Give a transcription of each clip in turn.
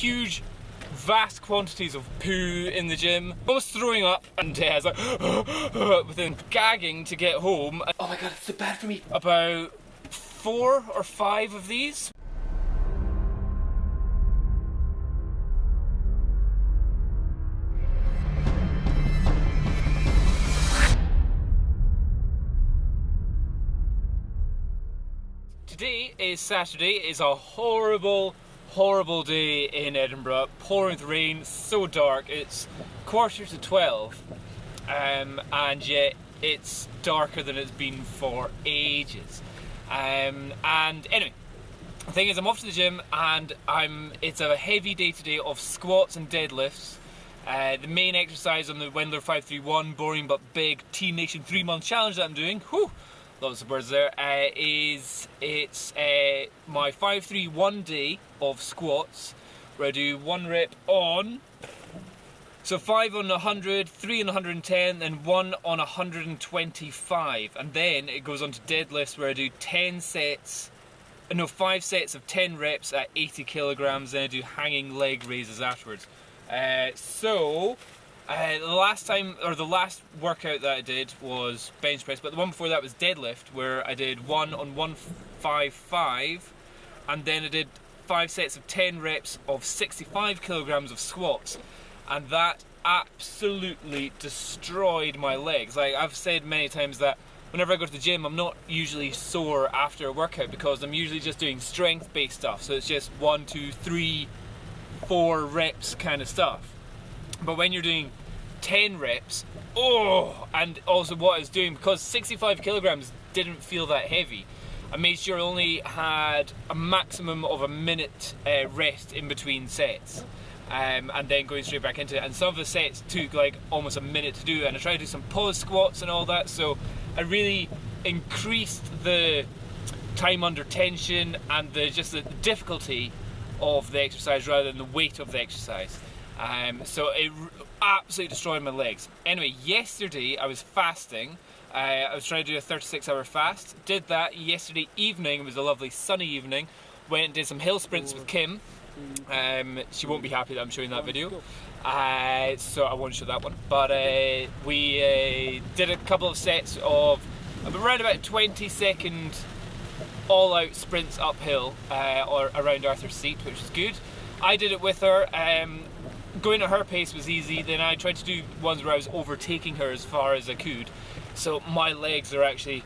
huge, vast quantities of poo in the gym. Almost throwing up, and I was like, within gagging to get home. Oh my god, it's so bad for me. About 4 or 5 of these. Today is Saturday. It's a horrible day in Edinburgh. Pouring with rain, so dark. It's 11:45, and yet it's darker than it's been for ages. And anyway, the thing is, I'm off to the gym, and it's a heavy day today of squats and deadlifts. The main exercise on the Wendler 531 boring but big Teen Nation 3-month challenge that I'm doing. Whew, lots of words there. It's my 531 day of squats, where I do 1 rep on, so 5 on 100, 3 on 110, then 1 on 125, and then it goes on to deadlifts, where I do 5 sets of 10 reps at 80 kilograms, then I do hanging leg raises afterwards. The last workout that I did was bench press, but the one before that was deadlift, where I did 1 on 155, and then I did 5 sets of 10 reps of 65 kilograms of squats, and that absolutely destroyed my legs. Like I've said many times, that whenever I go to the gym, I'm not usually sore after a workout, because I'm usually just doing strength-based stuff, so it's just 1, 2, 3, 4 reps kind of stuff. But when you're doing 10 reps, and also what I was doing, because 65 kilograms didn't feel that heavy, I made sure I only had a maximum of a minute rest in between sets, and then going straight back into it. And some of the sets took like almost a minute to do, and I tried to do some pause squats and all that, so I really increased the time under tension and the difficulty of the exercise rather than the weight of the exercise. So it absolutely destroyed my legs. Anyway, yesterday I was fasting. I was trying to do a 36-hour fast. Did that yesterday evening. It was a lovely sunny evening. Went and did some hill sprints with Kim. She won't be happy that I'm showing that video, so I won't show that one. But we did a couple of sets of around about 20-second all-out sprints uphill or around Arthur's Seat, which was good. I did it with her. Going at her pace was easy. Then I tried to do ones where I was overtaking her as far as I could. So my legs are actually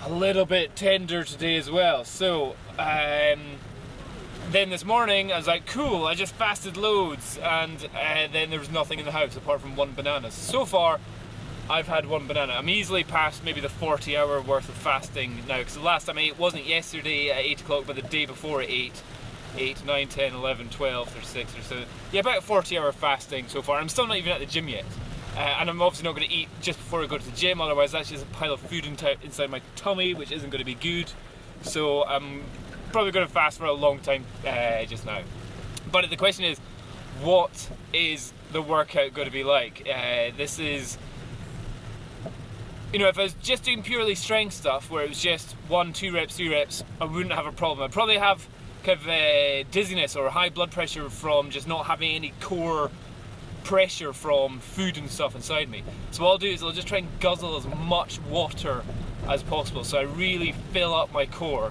a little bit tender today as well. So then this morning I was like, cool, I just fasted loads, and then there was nothing in the house apart from 1 banana. So far I've had 1 banana. I'm easily past maybe the 40-hour worth of fasting now, because the last time I ate wasn't yesterday at 8 o'clock, but the day before at 8, 9, 10, 11, 12, 36 or so. Yeah, about 40-hour fasting so far. I'm still not even at the gym yet. And I'm obviously not going to eat just before I go to the gym, otherwise that's just a pile of food inside my tummy, which isn't going to be good. So I'm probably going to fast for a long time just now. But the question is, what is the workout going to be like? This is, if I was just doing purely strength stuff, where it was just 1, 2 reps, 3 reps, I wouldn't have a problem. I'd probably have kind of dizziness or high blood pressure from just not having any core pressure from food and stuff inside me. So what I'll do is I'll just try and guzzle as much water as possible, so I really fill up my core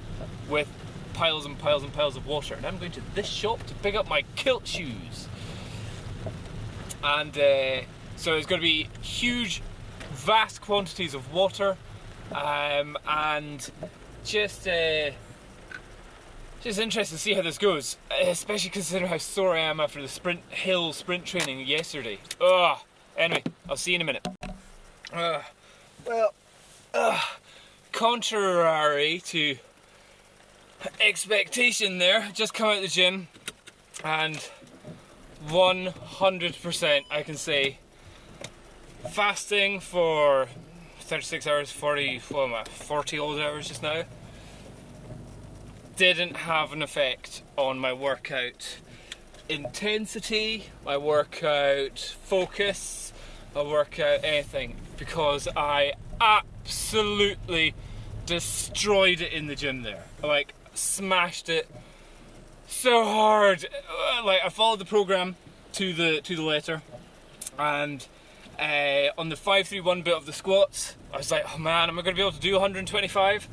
with piles and piles and piles of water. And I'm going to this shop to pick up my kilt shoes. And so it's going to be huge, vast quantities of water, and just interesting to see how this goes, especially considering how sore I am after the hill sprint training yesterday. Anyway, I'll see you in a minute. Contrary to expectation there, just come out of the gym, and 100% I can say fasting for 36 hours, 40 odd hours just now, didn't have an effect on my workout intensity, my workout focus, my workout anything, because I absolutely destroyed it in the gym there. I smashed it so hard. Like, I followed the program to the letter, and on the 5-3-1 bit of the squats, I was like, oh man, am I going to be able to do 125?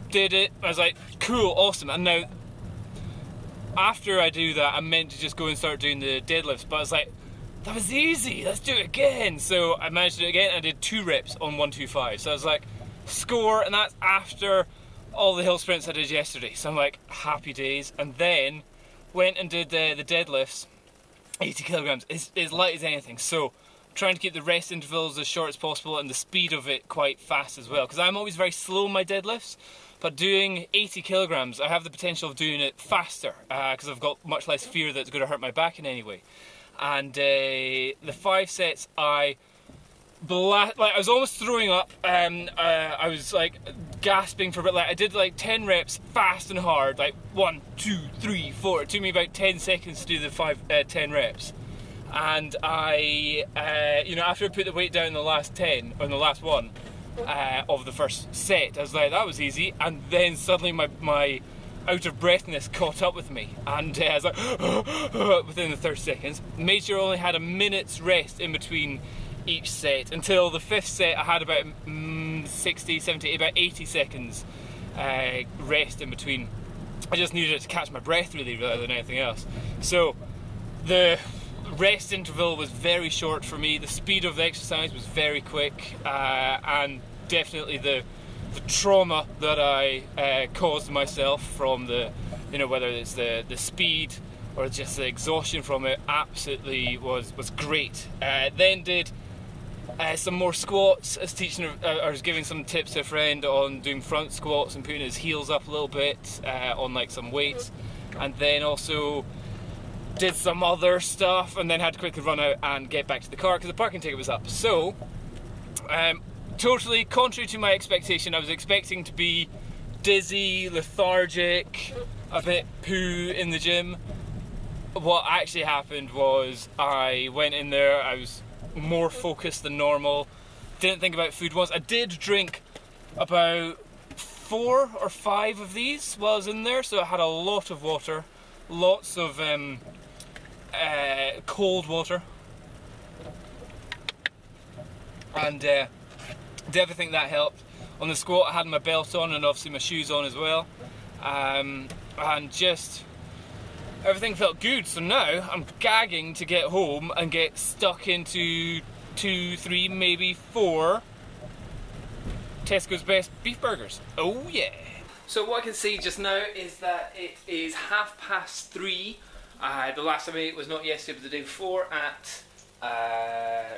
Did it. I was like, cool, awesome. And now, after I do that, I'm meant to just go and start doing the deadlifts, but I was like, that was easy, let's do it again. So I managed to do it again, and I did 2 reps on 125. So I was like, score, and that's after all the hill sprints I did yesterday. So I'm like, happy days. And then went and did the deadlifts, 80 kilograms, as light as anything. So trying to keep the rest intervals as short as possible and the speed of it quite fast as well, because I'm always very slow in my deadlifts. But doing 80 kilograms, I have the potential of doing it faster, because I've got much less fear that it's going to hurt my back in any way. And the 5 sets, I was almost throwing up. I was like gasping for a bit. Like, I did like 10 reps fast and hard, like 1, 2, 3, 4. It took me about 10 seconds to do the 10 reps. And I, after I put the weight down in the last 10, or in the last one, of the first set, I was like, that was easy. And then suddenly my out of breathness caught up with me, and I was like within the 30 seconds. Made sure I only had a minute's rest in between each set, until the 5th set I had about 60, 70, about 80 seconds rest in between. I just needed it to catch my breath really, rather than anything else. So the rest interval was very short for me, the speed of the exercise was very quick, and definitely the trauma that I caused myself from the, whether it's the speed or just the exhaustion from it, absolutely was great. Then did some more squats. I was giving some tips to a friend on doing front squats and putting his heels up a little bit on like some weights, and then also did some other stuff, and then had to quickly run out and get back to the car because the parking ticket was up. So totally contrary to my expectation. I was expecting to be dizzy, lethargic, a bit poo in the gym. What actually happened was I went in there, I was more focused than normal, didn't think about food once. I did drink about 4 or 5 of these while I was in there, so I had a lot of water, lots of cold water, and definitely think that helped. On the squat I had my belt on and obviously my shoes on as well, and just everything felt good. So now I'm gagging to get home and get stuck into 2, 3, maybe 4 Tesco's Best beef burgers. Oh yeah. So what I can see just now is that it is 3:30. The last time I ate was not yesterday but the day before at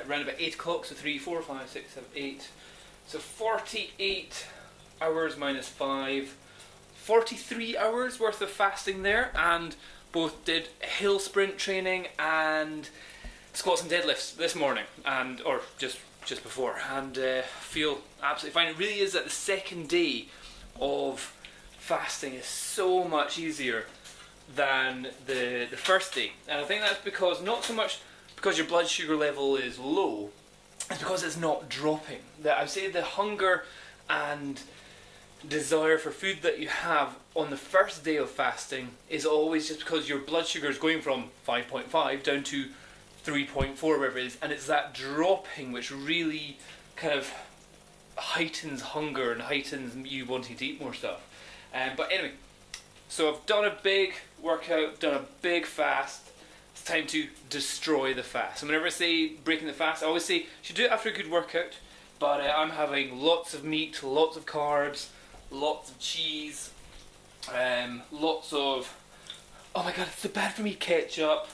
around about 8 o'clock, so 3, 4, 5, 6, 7, 8. So 48 hours minus 5, 43 hours worth of fasting there, and both did hill sprint training and squats and deadlifts this morning, or just before, and feel absolutely fine. It really is that the second day of fasting is so much easier than the first day, and I think that's because, not so much because your blood sugar level is low, it's because it's not dropping. I would say the hunger and desire for food that you have on the first day of fasting is always just because your blood sugar is going from 5.5 down to 3.4, wherever it is, and it's that dropping which really kind of heightens hunger and heightens you wanting to eat more stuff. But anyway, so I've done a big workout, done a big fast. It's time to destroy the fast. So whenever I say breaking the fast, I always say you should do it after a good workout, but I'm having lots of meat, lots of carbs, lots of cheese, lots of, oh my god, it's so bad for me, ketchup,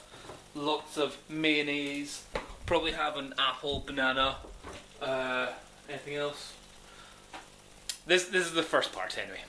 lots of mayonnaise, probably have an apple, banana, anything else? This is the first part anyway.